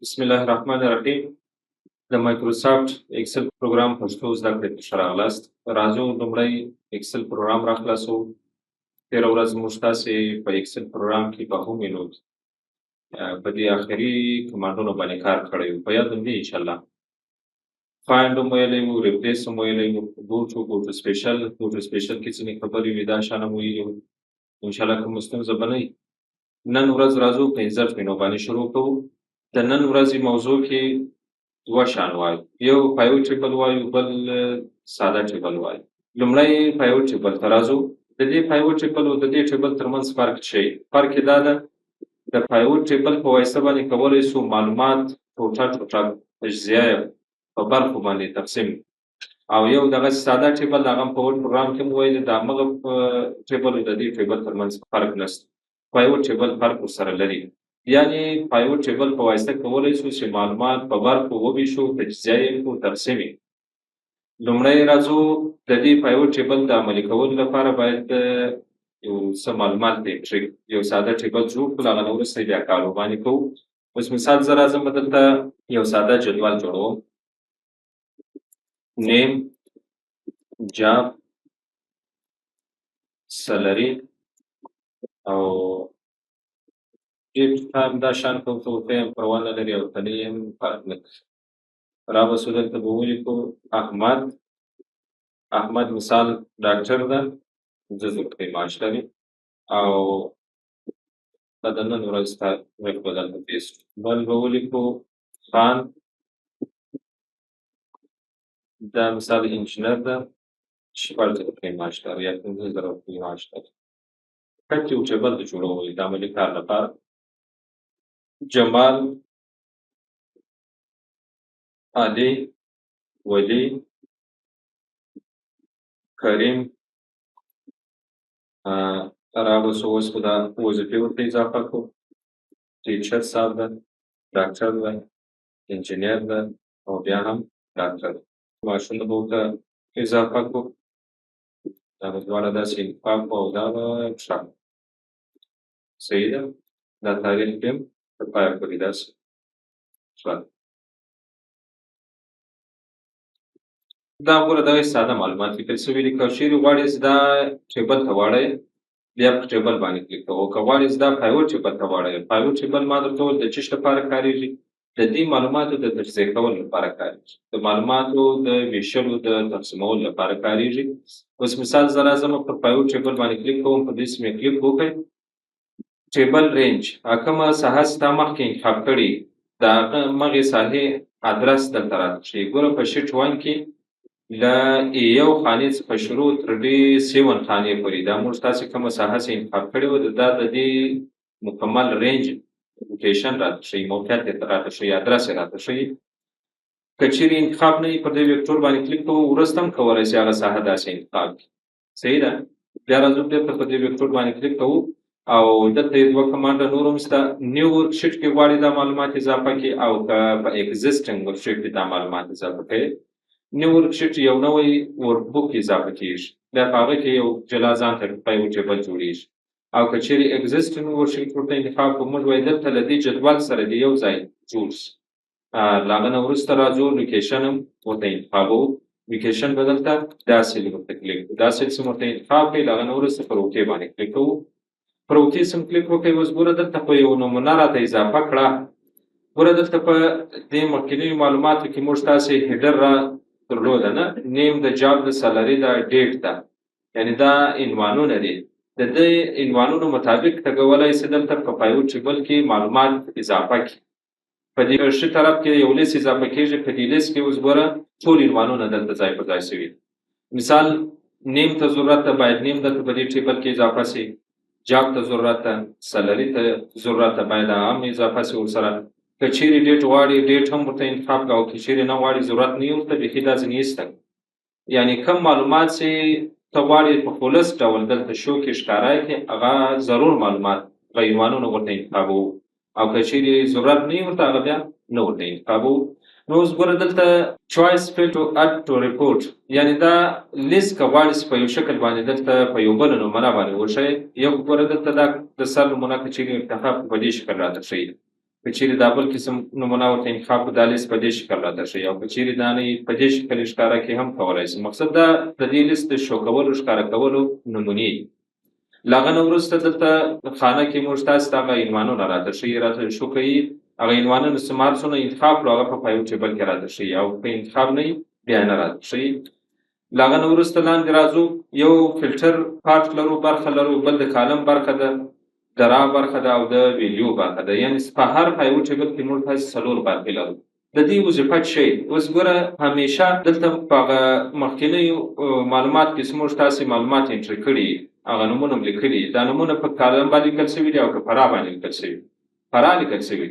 بسم الله الرحمن الرحیم. د مایکروسافټ اکسل پروګرام پښتو زده کړې ته ښه راغلاست. راځو لومړی اکسل پروګرام راخلاصو. تېره ورځ موږ تاسې په اکسل پروګرام کې په هوم منو په دې آخري کمانډونو باندې کار کړی و. په یاد هم دي انشاءالله. فایند هم ویلی وو، ریپلیس هم ویلی وو، ګوټو سپیشل کې ځینې خبرې وي دا شیان هم ویلي وو. انشاءالله کومه ستونزه به نه وي. نن ورځ راځو په انزرټ منو باندې شروع کوو. د نن ورځې موضوع کې دوه شیان وایو، یو پایو ټریبل وایو، بل ساده ټریبل وایو. لومړی پایو ټریبل ته راځو. د دې پایو ټریبل او د دې ټریبل ترمنځ فرق څه دی؟ فرق یې دا ده، د پایو ټریبل په واسطه باندې کولی شو معلومات ټوټه اجزیا په برخو باندې تقسیم، او یو دغه ساده ټریبل هغه په وډ پروګرام کې مو ویلي د همغه ټریبل او د دې ټریبل ترمنځ فرق نشته. پایو ټریبل فرق ورسره لري، یعنی پایو ټریبل په واسطه کولی شو چې معلومات په برخو وویشو، تجزیه یې کړو، تقسیم یې. لومړی راځو د دې پایو ټریبل د عملي کولو لپاره باید یو څه معلومات پرې یو ساده ټریبل جوړ کړو، هغه نه وروسته بیا کار ورباندې کوو. اوس مثال زه راځم دلته یو ساده جدول جوړوم. نیم، جاب، سلري او ډېر ټایم دا شیان کوم څه ورته یم پروا نه لري او که نه یم فرق نه کوي. رابسو دلته به ولیکو احمد مثال ډاکټر ده، 50,000 روپۍ معاش لري او دا د نن ورځ تاریخ به دلته پیسټ. بل به ولیکو خان، دا مثال انجینر ده، 14,000 روپۍ معاش لري یا 15,000 روپۍ معاش لري. کټ یو ټیبل د جوړولو د عملي کار لپاره. جمال، علي، ولي، کریم، رابسو اوس خو دا وظیفې ورته اضافه کړو. ټیچر صاحب ده، ډاکټر ده، انجینر ده او بیا هم ډاکټر. معاشونه به ورته اضافه کړو. دا به دواړه داسې انتخاب کړو او دا به ښه صحیح ده. دا تاریخ کې هم تر پایه پورې داسې ښه. دا ګوره دغه ساده معلومات لیکل شوي دي. که چیرې غواړئ دا ټیبل ته واړئ، بیا په ټیبل باندې کلیک کوو. که غواړئ دا پایو ټیبل ته واړئ، پایو ټیبل ما درته وویل د څه لپاره کارېږي؟ د دې معلوماتو د تجزیه کولو لپاره کارېږي، د معلوماتو د ویشلو د تقسیمولو لپاره کارېږي. اوس مثال زه راځم پر پایو ټیبل باندې کلیک کوم، په دې سیمې کلیک وکړئ. ټیبل رینج کومه ساحه چې تا مخکې انتخاب کړې د همغې ساحې ادرس دلته راته ښیي. ګوره په شیټ 1 کې له یو خانې څخه شروع تر دې 7 خانې پورې دا موږ تاسې کومه ساحه چې انتخاب کړې وه دا د دې مکمل رینج لوکیشن راته ښیي، موقعیت یې راته ښیي، ادرس یې راته ښیي. که چیرې انتخاب نه وي پر دې ویکټور باندې کلیک کوو، وروسته هم کولی شي هغه ساحه داسې انتخاب کړي. صحیح ده. بیا راځو بېرته په دې ویکټور باندې کلیک کوو او دلته یې دوه کمانډه نور هم شته. نیو ورکشیټ کې غواړي دا معلومات اضافه کړي او که په اګزسټینګ ورکشیټ کې دا معلومات اضافه کوي. نیو ورکشیټ یو نوی ورک بوک اضافه کېږي، بیا په هغه کې یو جلا ځان ته پایو ټیبل جوړېږي. او که چیرې اګزسټینګ ورکشیټ ورته انتخاب کړو، موږ وایي دلته له دې جدول سره د یو ځای جوړ شي. له هغه نه وروسته راځو لوکیشن هم ورته انتخابوو. لوکیشن به دلته دا سیل ورته کلیک کړو، دا سیل سیم ورته انتخاب کړئ. له هغه نه وروسته پر اوکې باندې کلیک کوو. پر اوکې سم کلیک وکړئ. اوس ګوره دلته خو یو نمونه راته اضافه کړه. ګوره دلته په دې مخکینیو معلوماتو کې موږ تاسې هیډر را درلوده نه، نیم د جاب د سالري دا ډیټ ده، یعنې دا عنوانونه دي. د دې عنوانونو مطابق ته کولی شي دلته په پایو ټیبل کې معلومات اضافه کړي. په دې ښي طرف کې یو لیست اضافه کېږي. په دې لیست کې اوس ګوره ټول عنوانونه دلته ځای پر ځای شوي. مثال نیم ته ضرورت ده، باید نیم دلته په دې ټیبل کې اضافه شي. جاب ته ضرورت ده، سلري ته ضرورت ده، باید هم اضافه شي ورسره. که چیرې ډیټ غواړي ډیټ هم ورته انتخاب کړه، او که چیرې نه غواړي ضرورت نه یې ورته بیخي دا ځینې ایسته. یعنې کوم معلومات چې ته غواړې په خلص ډول دلته شو کې ښکاره کړې هغه ضرور معلومات په عنوانونو ورته انتخابوو، او که چیرې ضرورت نه یې ورته هغه بیا نه ورته انتخابوو. نو اوس ګوره دلته چوایس فیل ټو اډ ټو ریپورټ، یعنې دا لیست که غواړې چې په یو شکل باندې دلته په یو بله نمونه باندې وښیې. یو ګوره دلته دا د سر نمونه که چیرې انتخاب په دې شکل راته ښیي. که چیرې دا بل قسم نمونه ورته انتخاب کړو دا لیست په دې شکل راته ښیي او که چیرې دا نه په دې شکل ښکاره کړي هم کولی شي. مقصد دا د دې لیست د شو کولو ښکاره کولو نمونې دي. له هغه نه وروسته دلته خانه کې موږ تاسو ته هغه عنوانونه راته ښیي راته شو کوي هغه عنوانونه چې مارکسونه انتخاب کړو هغه په پایو ټیبل کې راته ښیي او که انتخاب نه وي بیا نه راته ښیي. له هغه نه وروسته لاندې راځو یو فلټر پارټ لرو برخه لرو بل د کالم برخه ده د را برخه ده او د ویلیو برخه ده یعنې په هر پایو ټیبل کې موږ تاسې 4 برخې لرو. د دې وظیفه څه شی اوس ګوره همیشه دلته په هغه مخکینیو معلومات کې چې موږ تاسې معلومات انټري کړي هغه نومونه هم لیکلي دا نومونه په کالم باندې لیکل شوي دي او که په را باندې لیکل شوي په را لیکل شوي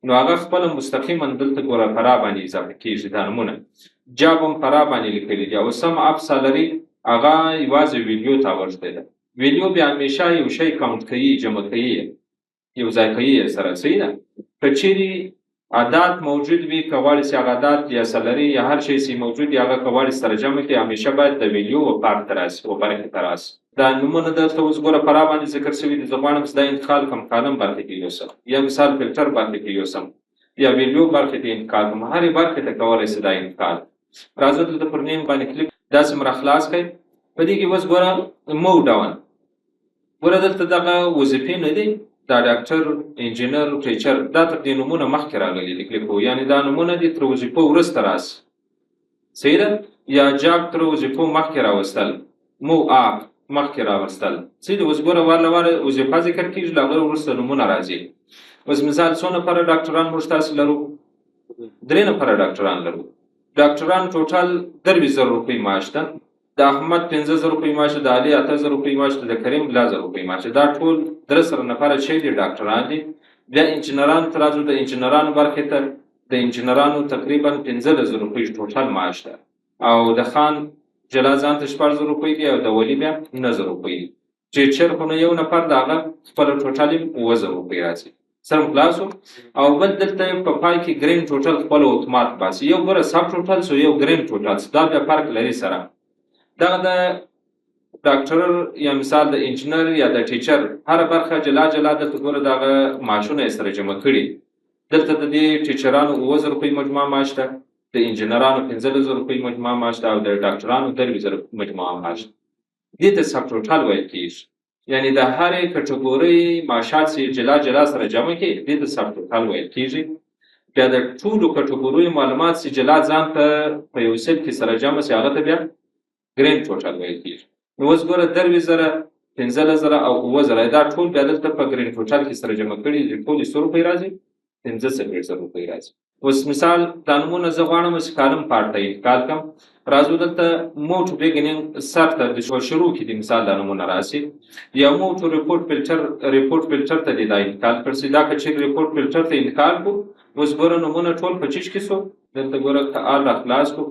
نو هغه خپله مستقیما دلته ګوره په را باندې اضافه کېږي دا نومونه. جاب هم په را باندې لیکلي دي او سم اپ سالري هغه یوازې ویډیو ته ورته ده. ویډیو بیا همیشه یو شی کاونټ کوي جمع کوي یو ځای کوي سره صحیح ده. که چیرې عداد موجود وي که غواړې چې هغه عداد یا سلري یا هر شی چې موجود وي هغه که غواړې سره جمع کړي همیشه باید د ویډیو و پارټ ته راسي و برخې ته راسي. دا نومونه دلته اوس ګوره په را باندې ذکر شوي دي. زه غواړم چې دا انتقال کړم کالم برخې کې یوسم یا مثال فلټر برخې کې یوسم یا ویډیو برخې ته انتقال کړم هرې برخې ته کولی شي دا انتقال. راځو دلته پر نیم باندې کلیک داسې مره خلاص کړئ. په دې کې اوس ګوره مو ډاون ګوره دلته دغه وظیفې نه دي دا ډاکټر انجینر ټیچر دا تر دې نومونه مخکې راغلي دي کلیک کوو یعنې دا نومونه دي تر وظیفو وروسته راسي صحیح ده. یا جاب تر وظیفو مخکې راوستل مو آپ مخکې راوستل صحیح ده. اوس ګوره وار له واره وظیفه ذکر کېږي له هغه وروسته نومونه راځي. اوس مثال څو نفره ډاکټران موږ تاسې لرو 3 نفره ډاکټران لرو. ډاکټران ټوټل 23,000 روپۍ معاش ده. د احمد 15,000 روپۍ معاش ده د علي 8,000 روپۍ معاش ده د کریم 2,000 روپۍ معاش ده. دا ټول 3 نفره چې دي ډاکټران دي. بیا انجینران ته راځو د انجینرانو برخې ته د انجینرانو تقریبا 15,000 روپۍ ټوټل معاش ده او د خان جلازان ته 14,000 روپۍ دي او د ولی بیا 9,000 روپۍ دي. ټیچر خو نه یو نفر د هغه خپله ټوټل 9,000 روپۍ راځي سم خلاصو. او بل دلته په پای کې ګرین ټوټل خپل اتومات باسي یو ګوره سب ټوټل سو یو ګرین ټوټل دا بیا فرق لري سره. دغه د ډاکټر یا مثال د انجینر یا د ټیچر هر برخه جلا جلا دلته ګوره دغه معاشونه یې سره جمع کړي. دلته د دې ټیچرانو 9,000 روپۍ مجموعه معاش ده د انجینرانو 15,000 روپۍ مجموعه معاش ده او د ډاکټرانو 23,000 مجموعه معاش ده. دې ته سب ټوټل ویل کېږي یعنې د هرې کټګورۍ معاشات چې جلا جلا سره جمع کړي دې ته سب ټوټل ویل کېږي. بیا د ټولو کټګوریو معلومات چې جلا ځان ته په یو سیل کې سره جمع شي هغه ته بیا ګرین ټوټل ویل کېږي. نو اوس ګوره 23,000 15,000 او 9,000 دا ټول بیا دلته په ګرین ټوټل کې سره جمع کړي دي ټول 100 روپۍ راځي 15,000 روپۍ راځي. اوس مثال دا نومونه زه غواړم چې کالم پارټ ته انتقال کړم. راځو دلته موټ بیګینینګ سر ته د شروع کې د مثال دا نومونه راسي یا موټ ریپورټ فلټر ته دا انتقال کړسي. دا که چیرې ریپورټ فلټر ته انتقال کړو اوس ګوره نومونه ټول په چیش کې سو دلته ګوره آل را خلاص کړو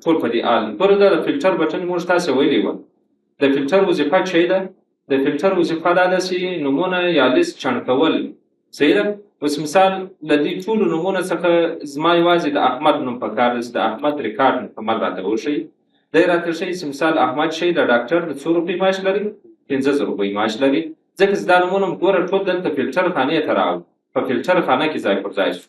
ټول په دې آل ګوره دا د فلټر بټن موږ تاسې ویلي وه. د فلټر وظیفه څه ده؟ د فلټر وظیفه دا ده چې نومونه یا لیست چڼ کول صحیح ده. اوس مثال له دې ټولو نومونه څخه زما یوازې د احمد نوم په کار دی چې د احمد ریکارډ مکمل راته وښیي. دی راته ښیي چې مثال احمد شی د ډاکټر د 100 روپۍ معاش لري 15,000 روپۍ معاش لري ځکه چې دا نومونه ګوره ټول دلته فلټر خانې ته راغلو په فلټر خانه کې ځای پر ځای شو.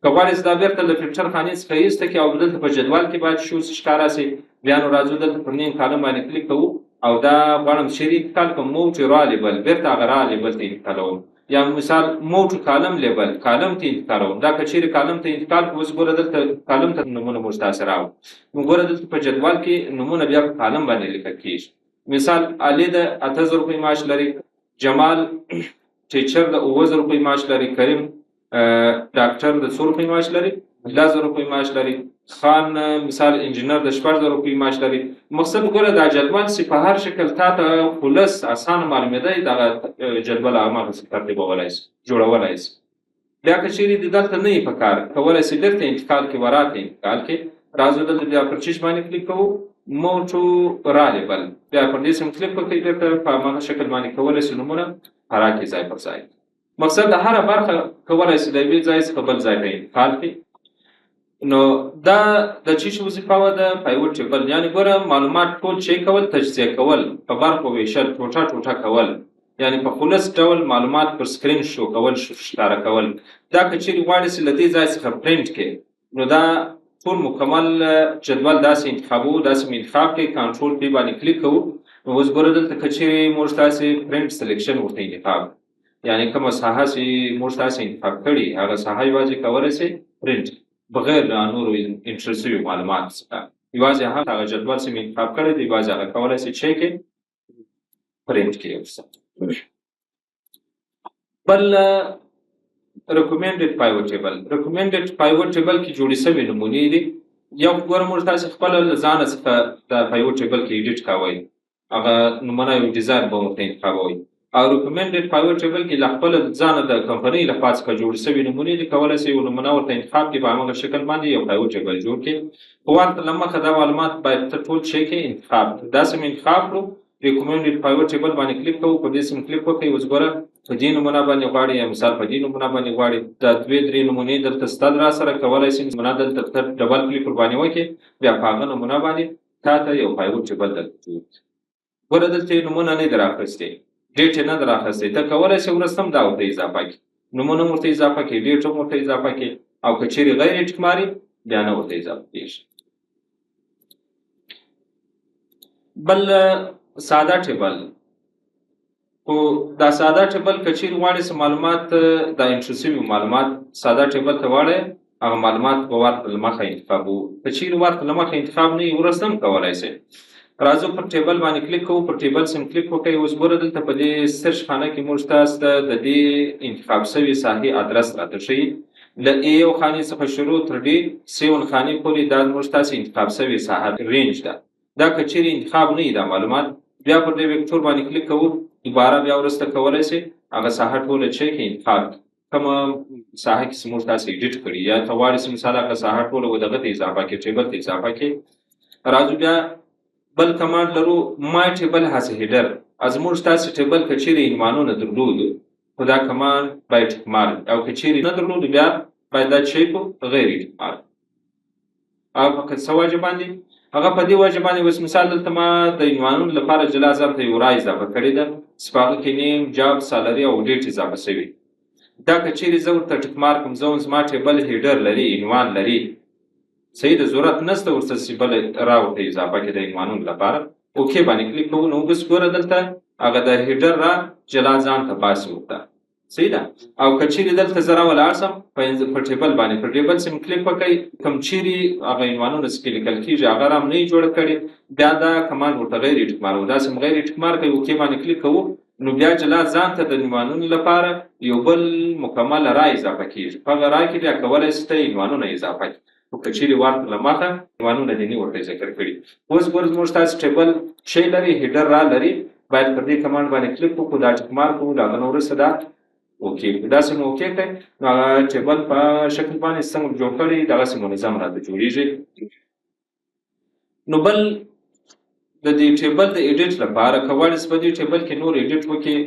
که غواړې چې دا بېرته له فلټر خانې څخه ایسته کړي او دلته په جدول کې باید شو ښکاره شي بیا نو راځو دلته پر نیم کالم باندې کلیک کوو او دا غواړم شری انتقال کړم موټ را لیبل بېرته هغه را لیبل ته انتقالوم یا مثال موټ کالم لیبل کالم ته انتقالوم. دا که چیرې کالم ته انتقال کړو اوس ګوره دلته کالم ته نومونه موږ تاسې راوړو نو ګوره دلته په جدول کې نومونه بیا په کالم باندې لیکل کېږي. مثال علي د 8,000 روپۍ معاش لري جمال ټیچر د 9,000 روپۍ معاش لري کریم ډاکټر د 100 روپۍ معاش لري 2,000 روپۍ معاش لري خان مثال انجینر د 14,000 روپۍ معاش لري. مقصد ګوره دا جدول چې په هر شکل تا ته خلص اسانه معلومېدی دغه جدول هماغسې ترتیبولی شي جوړولی شي. بیا که چیرې د دلته نه یې په کار کولی شي بیرته انتقال کړي ورا ته انتقال کړي. راځو دلته بیا پر چیش باندې کلیک کوو موټو را لیبل بیا پر دې سم کلیک وکړئ بیرته په هماغه شکل باندې کولی شي نومونه فرا کړي ځای پر ځای. مقصد د هره برخه کولی شي د یوې ځای څخه بل ځای ته انتقال کړي. نو دا د چیش وظیفه وه د پایوټ ټیبل یعنې ګوره معلومات ټول چی کول تجزیه کول په برخو ویشل ټوټه ټوټه کول یعنې په خلص ډول معلومات پر سکرین شو کول ښکاره کول. دا که چیرې غواړې چې له دې ځای څخه پرنټ کړې نو دا ټول مکمل جدول داسې انتخابوو، داسې مې انتخاب کړئ، کنټرول پې باندې کلیک کوو. نو اوس ګوره دلته که چیرې موږ تاسې پرنټ سلیکشن ورته انتخاب، یعنې کومه ساحه چې موږ تاسې انتخاب کړي هغه ساحه یوازې کولی شئ پرنټ بغیر له نورو انټر شوي معلوماتو څخه، یوازې هغه جدول چې مې انتخاب کړی دی یوازې هغه کولی شئ چې کې پرنټ کړئ ورسره. بل recommended pivot table کې جوړې شوي نمونې دي. یو ګوره موږ تاسې خپله له ځانه څخه د pivot table کې ایډیټ کوئ، هغه نمونه یو ډیزاین به ورته انتخابوئ. او recommended pivot table کې له خپله ځانه د کمپنۍ له خوا څخه جوړې شوي نمونې دي، کولی شئ یو نمونه ورته انتخاب کړي، په همغه شکل باندې یو pivot table جوړ کړي. خو ورته له مخه دا معلومات باید ته ټول شی کې انتخاب کړو. داسې مې انتخاب کړو، recommended pivot table باندې کلیک کوو، په دې سم کلیک وکړئ. اوس ګوره په دې نمونه باندې غواړئ یا مثال په دې نمونه باندې غواړئ، دا 2-3 نمونې دلته شته را سره، کولی شئ نمونه دلته ډبل کلیک ورباندې وکړئ، بیا په هغه نمونه باندې تاته یو pivot table دلته جوړ کړي. ګوره دلته یې نمونه نه ده رااخیستې، ډیټ یې نه ده رااخیستې، ته کولی شئ وروسته هم دا ورته اضافه کړي، نمونه ورته اضافه کړي، ډیټ هم ورته اضافه کړي، او که چیرې غیر ټکماري بیا نه ورته اضافه کېږي. بل ساده ټیبل، خو دا ساده ټیبل که چیرې غواړئ چې معلومات دا انټر شوي معلومات ساده ټیبل ته واړئ، هغه معلومات به ورته له مخه انتخابوو. که چیرې ورته له مخه انتخاب نه وي وروسته هم کولی شئ. راځو پر ټیبل باندې کلیک کوو، پر ټیبل سم کلیک وکړئ. اوس ګوره دلته په دې سرچ خانه کې موږ تاسو ته د دې انتخاب شوي ساحې ادرس راته ښیي. له A1 خانې څخه شروع تر D7 خانې پورې دا موږ تاسو انتخاب شوي ساحه رینج ده. دا که چیرې انتخاب نه وي دا معلومات، بیا پر دې وکتور باندې کلیک کوو، دوباره بیا وروسته کولی شئ هغه ساحه ټوله چې کې انتخاب کړئ، کومه ساحه کې چې موږ تاسو ایډیټ کړي، یا ته غواړئ چې مثال هغه ساحه ټوله دغه ته اضافه کړئ، ټیبل ته اضافه کړئ. راځو بیا بل کمانډ لرو، my table has a header. از موږ تاسو ټیبل که چیرې عنوانونه درلودو خو دا کمانډ باید ټکمار، او که چیرې نه درلودو بیا باید دا چی کو غیر ټکمار. او په څه وجه باندې؟ هغه په دې وجه باندې اوس مثال دلته ما د عنوانونو لپاره جلا ځای ته یو رای اضافه کړې ده، چې په هغه کې نیم، جاب، سالري او ډیټ اضافه شوي. دا که چیرې زه ورته ټکمار کړم، زه زما ټیبل هیډر لري، عنوان لري، صحیح ده، ضرورت نشته ورته چې بل را ورته اضافه کړي د عنوانونو لپاره. اوکې باندې کلیک کوو، نو اوس ګوره دلته هغه د هیډر را جلا ځان ته باسي ورته، صحیح ده. او که چیرې دلته زه راولاړ شم په ټیبل باندې، پر ټیبل سم کلیک وکړئ، کوم چیرې هغه عنوانونه چې لیکل کېږي هغه را هم نه یې جوړه کړې، بیا دا کمانډ ورته غیر ټکمارو، داسې هم غیر ټکمار کوئ، اوکې باندې کلیک کوو، نو بیا جلا ځان ته د عنوانونو لپاره یو بل مکمل رای اضافه کېږي. په هغه رای کې بیا کولی شئ ته عنوانونه اضافه کړئ، خو که چیرې ورته له مخه عنوانونه دې نه ورته ذکر کړي. اوس ګوره زموږ تاسو ټیبل شی لري، هیډر را لري، باید پر دې کمانډ باندې کلیک وکړو، دا ټکمار کوو، د هغه نه وروسته دا اوکې، داسې مو اوکې کړئ، نو هغه ټیبل په شکل باندې څنګه جوړ کړی دغسې منظم راته جوړېږي. نو بل د دې ټیبل د ایډیټ لپاره که غواړئ چې په دې ټیبل کې نور ایډیټ وکړي،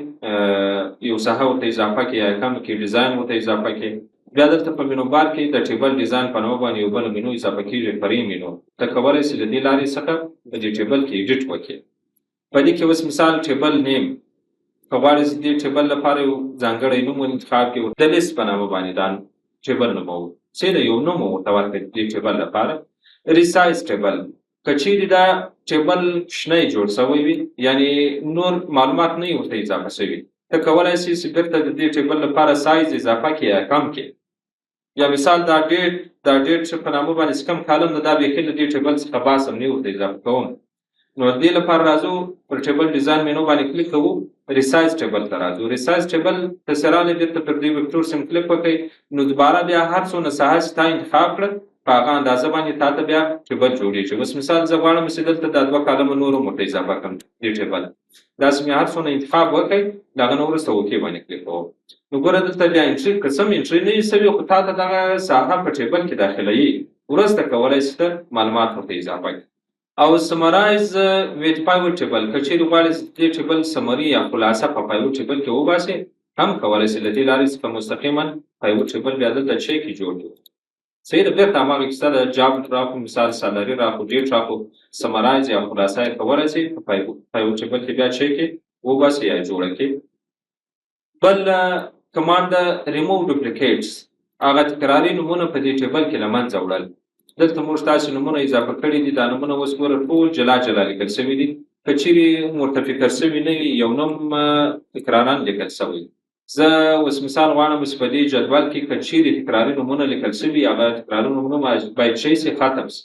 یو ساحه ورته اضافه کړي، یا کم کې ډیزاین ورته اضافه کړي، بیا دلته په مینو بار کې د ټیبل ډیزاین په نوم باندې یو بل مینو اضافه کېږي، فري مینو. ته کولی شئ د دې لارې څخه په دې ټیبل کې ایډیټ وکړي. په دې کې اوس مثال ټیبل نیم، که غواړئ چې دې ټیبل لپاره یو ځانګړی نوم انتخاب کړي، د لیست په نامه باندې دا ټیبل نوموو، چې د یو نوم ورته ورکړئ دې ټیبل لپاره. ریسایز ټیبل، که چیرې دا ټیبل شنی جوړ شوی وي، یعنې نور معلومات نه یې ورته اضافه شوي، ته کولی شئ چې بېرته د دې ټیبل لپاره سایز اضافه کړي یا کم کړي. یا مثال دا ډیټ په نامه باندې چې کوم کالم ده دا بیخي له دې ټیبل څخه باسم نه ورته اضافه کوم. نو دې لپاره راځو پر ټیبل ډیزاین مینو باندې کلیک کوو، ریسایز ټیبل ته راځو. ریسایز ټیبل ته چې راغلی بېرته پر دې وکتور سم کلیک وکړئ، نو دوباره بیا هر څونه ساحه چې تا انتخاب کړه په هغه اندازه باندې تا ته بیا ټیبل جوړېږي. اوس مثال زه غواړم چې دلته دا 2 کالمه نور هم ورته اضافه کړم دې ټیبل، داسې مې هر څونه انتخاب وکړئ، د هغه نه وروسته اوکې باندې کلیک کوم. نو ګوره دلته بیا انټري که سم انټري نه وي شوي، خو تا ته دغه ساحه په ټیبل کې داخلوي، وروسته کولی شئ ته معلومات ورته اضافه کړئ. او سمرایز ویت پایوټ ټیبل، که چیرې غواړئ دې ټیبل سمري یا خلاصه په پایوټ ټیبل کې وباسئ، هم کولی شئ له دې لارې څخه مستقیما پایوټ ټیبل بیا دلته چی کې جوړ کړو. صحیح ده، بېرته هماغه کیسه ده، جاب راکړو، مثال سالري راکړو، ډیټ راکړو، سمرایز یا خلاصه یې کولی شئ په پایوټ ټیبل کې بیا چی کې وباسئ یا جوړه کړئ. بل کمانډ ریموو ډوپلیکیټس هغه تکراري نومونه په دې ټیبل کې له منځه وړل. دلته موږ تاسې نومونه اضافه کړي دي. دا نومونه اوس ګوره ټول جلا جلا لیکل شوي دي. که چیرې ورته فکر شوي نه وي یو نوم تکرارا لیکل شوی. زه اوس مثال غواړم چې په دې جدول کې که چیرې تکراري نومونه لیکل شوي هغه تکراري نومونه باید شی سي ختم شي.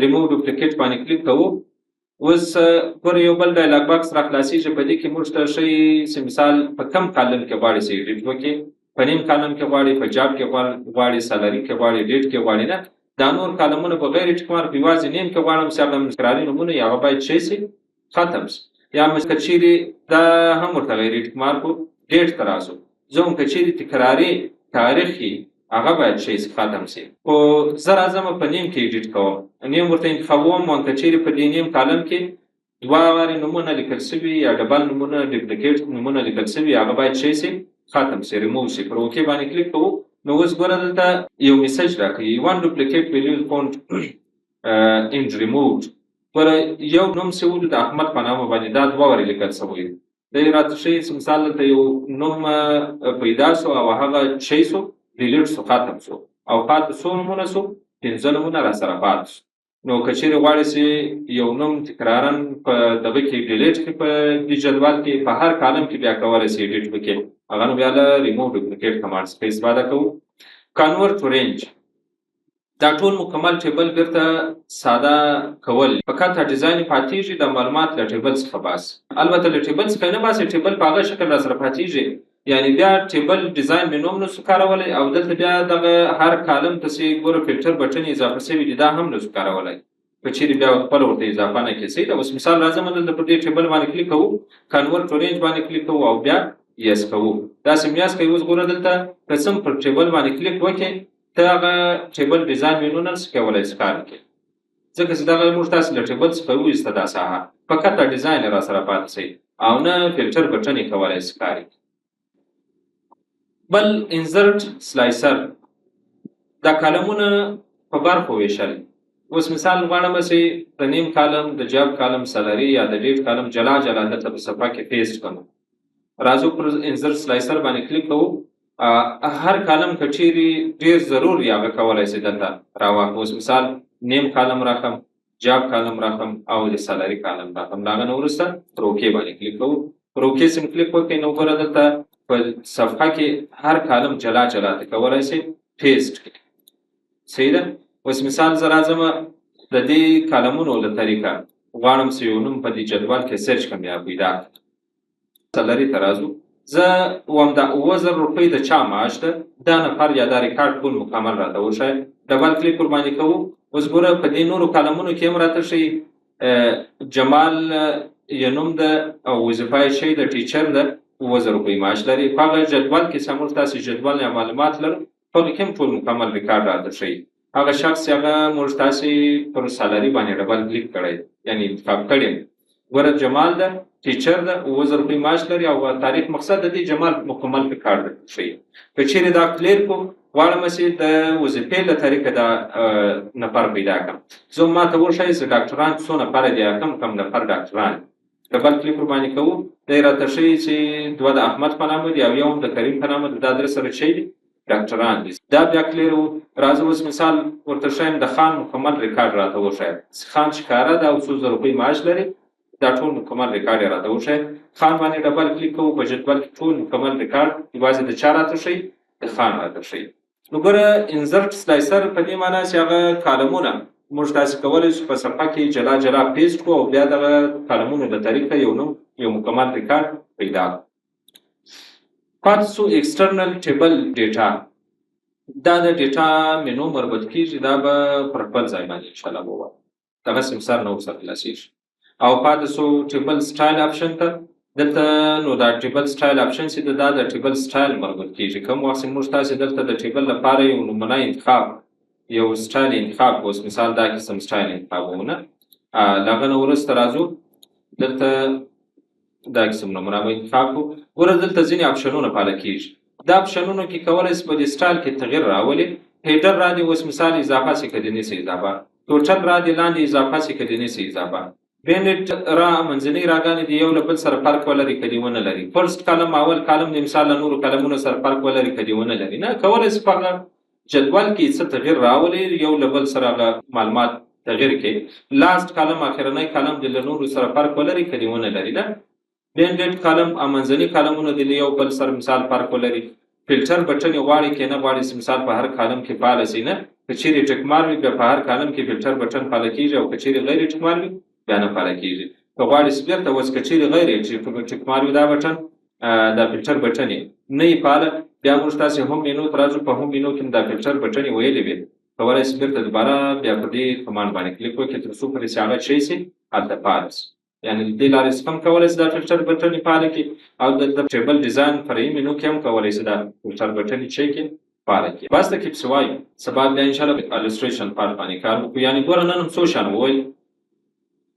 ریموو ډوپلیکیټ باندې کلیک کوو. اوس ګوره یو بل ډایلاګ باکس را خلاصېږي. په دې کې موږ ته ښیي چې مثال په کم کالم کې غواړي چې ایډیټ وکړي. په نیم کالم کې غواړي، په جاب کې غواړي، سالري کې غواړي، ډیټ کې غواړي. نه، دا نور کالمونه بغیر ټیک مارک یوازې نیم کې غواړم چې هغه تکراري نومونه یې هغه باید شی سي ختم شي. یا که چیرې دا هم ورته غیر ټیک مارک ډیټ ته راسو. زه هم که چیرې تکراري تاریخ یې هغه باید شی ختم شي. خو زه راځم په نیم کې ایډیټ کوم، نیم ورته انتخابوم. او که چیرې په دې نیم کالم کې دوه وارې نومونه لیکل شوي یا ډبل نومونه ډوپلیکیټ نومونه لیکل شوي هغه باید شی سي ختم شي، ریموو شي. پر اوکې باندې کلیک کوو. نو اوس ګوره دلته یو میسج راکوي one duplicate will you found and removed. ګوره یو نوم چې ولو د احمد په نامه باندې دا دوه وارې لیکل شوی دی. دی راته ښیي چې مثال دلته یو نوم پیدا شو او هغه شی شو ډیلیټ شو، ختم شو. او پاتې څو نومونه شو؟ 5 نومونه راسره پاتې شو. نو که چیرې غواړې چې یو نوم تکرارا په دغه کې ډیلیټ کړي په دې جدول کې په هر کالم کې بیا کولی شي ایډیټ وکړي. هغه نو بیا له ریموو ډوپلیکیټ کمانډ څخه استفاده کوو. کنورټ ټو رینج دا ټول مکمل ټیبل بیرته ساده کول. فقط ډیزاین پاتېږي د معلومات له ټیبل څخه باسي. البته له ټیبل څخه نه باسي، ټیبل په هغه شکل راسره پاتېږي. یعنی بیا ټیبل ډیزاین مې نوم نسو کارولی او دلته بیا دغه هر کالم ته چې ګوره فلټر بټن اضافه شوي دي دا هم نسو کارولی. که چیرې بیا خپله ورته اضافه نه کړي. صحیح ده. اوس مثال راځم دلته پر دې ټیبل باندې کلیک کوو، کنورټ ټو رینج باندې کلیک کوو او بیا یس کوو. داسې م یس کوي. اوس ګوره دلته که څه پر ټیبل باندې کلیک وکړې ته هغه ټیبل ډیزاین مینو نه شي کولی چې کار وکړي، ځکه چې دغه موږ تاسې له ټیبل څخه وویسته دا ساحه. فقط دا ډیزاین یې راسره پاتې شي او نه فلټر بټن یې کولی شي کار وکړي. بل انزرټ سلایسر دا کالمونه په برخو ویشل. اوس مثال غواړم چې د نیم کالم، د جاب کالم، سالري یا د ډیټ کالم جلا جلا دلته په صفحه کې پیسټ کړم. راځو پر انزرټ سلایسر باندې کلیک کوو. هر کالم که چیرې ډېر ضرور وي هغه کولی شي دلته راواخلو. اوس مثال نیم کالم راکړم، جاب کالم راکړم او د سالري کالم راکړم. د هغه نه وروسته پر اوکې باندې کلیک کوو. پر اوکې سم کلیک وکړئ. نو ګوره دلته په صفحه کې هر کالم جلا جلا ته کولی شي پیسټ کړي. صحیح ده. اوس مثال زه راځم د دې کالمونو له طریقه غواړم چې یو نوم په دې جدول کې سرچ کړم یا پیدا کړم. سالري ته راځو. زه وایم دا 9000 روپۍ د چا معاش ده، دا نفر یا دا ریکارډ ټول مکمل راته وښایه. ډبل کلیک ور باندې کوو. اوس ګوره په دې نورو کالمونو کې هم راته ښیي جمال یې نوم ده او وظیفه یې شی د ټیچر ده، 9000 روپۍ معاش لري. په هغه جدول کې چې موږ تاسې جدول یا معلومات لرو په هغه کې هم ټول مکمل ریکارډ راته ښیي. هغه شخص چې هغه موږ تاسې پر سالري باندې ډبل کلیک کړی یعنې انتخاب کړی ګوره جمال ده، ټیچر ده، 9000 روپۍ معاش لري او تاریخ مقصد د دې جمال مکمل ریکارډ ښیي. که چیرې دا کلیر کو غواړم چې د وظیفې له طریقه دا نفر پیدا کړم. زه ماته وښایي چې ډاکټران څو نفره دي، کم نفر ډاکټران. ډبل کلیک ور باندې کوو. دی راته ښیي چې دوه د احمد په نامه دي او یو هم د کریم په نامه دي. دا درې سره شی دي ډاکټران دي. دا بیا کلیر وو. راځه اوس مثال ورته ښیم د خان مکمل ریکارډ راته وښایه. خان ښکاره ده او 200 روپۍ معاش لري. دا ټول مکمل ریکارډ یې راته وښایه. خان باندې ډبل کلیک کوو. په جدول کې ټول مکمل ریکارډ یوازې د چا راته ښیي؟ د خان راته ښیي. نو ګوره انزرټ سلایسر په دې معنی چې هغه کالمونه موږ تاسې کولی شو په صفحه کې جلا جلا پیسټ کړو او بیا دغه کالمونو له طریقه یو نوم یو مکمل ریکارډ پیدا کړو. پاتې شو ایکسټرنل ټیبل ډیټا. دا د ډیټا مینو مربوط کېږي. دا به پر خپل ځای باندې انشاءالله ووایو. دغسې سر نه ورسره خلاصېږي. او پاتې شو ټیبل سټایل آپشن ته. دلته نو دا ټیبل سټایل آپشن چې دا د ټیبل سټایل مربوط کېږي. کوم وخت چې موږ تاسې دلته د ټیبل لپاره یو نمونه انتخاب یو سټایل انتخاب کړو. اوس مثال دا قسم سټایل انتخابوو نه. له هغه نه وروسته راځو دلته دا قسم نمونه به انتخاب کړو. ګوره دلته ځینې آپشنونه پاله کېږي. دا آپشنونو کې کولی شي په دې سټایل کې تغیر راولي. هیډر را دي اوس مثال اضافه شي که دې نه شي اضافه. ټوټل را دي لاندې اضافه شي که دې نه شي اضافه. بینډ را منځنۍ راګانې د یو له بل سره فرق ولري که دې ونه لري. فرست کالم اول کالم د مثال له نورو کالمونو سره فرق ولري که دې ونه لري. نه کولی شي په هغه جدول کې څه تغیر راولي، یو له بل سره هغه معلومات تغیر کړي. لاست کالم اخرنی کالم د له نورو سره فرق ولري که دې ونه لري. نه بینډ کالم منځني کالمونه د یو بل سره مثال فرق ولري. فلټر بټن یې غواړي که نه غواړي چې مثال په هر کالم کې فعاله شي. نه که چیرې ټکمار وي بیا په هر کالم کې فلټر بټن فعاله کېږي، او که چیرې غیر ټکمار وي بیا نه فعاله کېږي. که غواړي چې بېرته اوس که چیرې غیر ټکمار وي دا بټن دا فلټر بټن یې نه وي فعاله، بیا موږ تاسې هم مینو ته راځو. په هم مینو کې دا فلټر بټن یې ویلې وي، کولی شي بېرته دوباره بیا په دې کمانډ باندې کلیک وکړي تر څو پورې چې هغه شی شي هلته فعاله شي. یعنې د دې لارې څخه هم کولی شي دا فلټر بټن یې فعاله کړي، او د ټیبل ډیزاین فرعي مینو کې هم کولی شي دا فلټر بټن یې څه کړي فعاله کړي. بس ته کې پسې وایو سبا بیا انشاءالله السټریشن پارټ باندې کار وکړو. یعنې ګوره نن هم څو شیان وویل،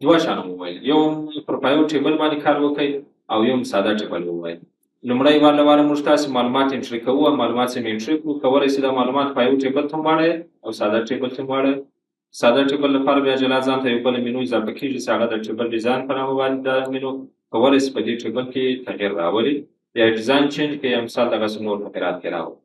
دوه شیان وویل، یو پر پایو ټیبل باندې کار وکړئ او یو ساده ټیبل ووایل. لومړی واره موږ تاسې معلومات انټري کوو او معلومات چې مې انټري کړو، کولی شي دا معلومات پایو ټیبل ته هم واړوئ او ساده ټیبل ته هم واړوئ. ساده ټیبل لپاره بیا جلا ځان ته یو بله مینو اضافه کېږي چې هغه د ټیبل ډیزاین په نامه باندې دا مینو کولی شي په دې ټیبل کې تغیر راولي، یا ډیزاین چینج کړي، یا مثال دغسې نور تغیرات کې راولي.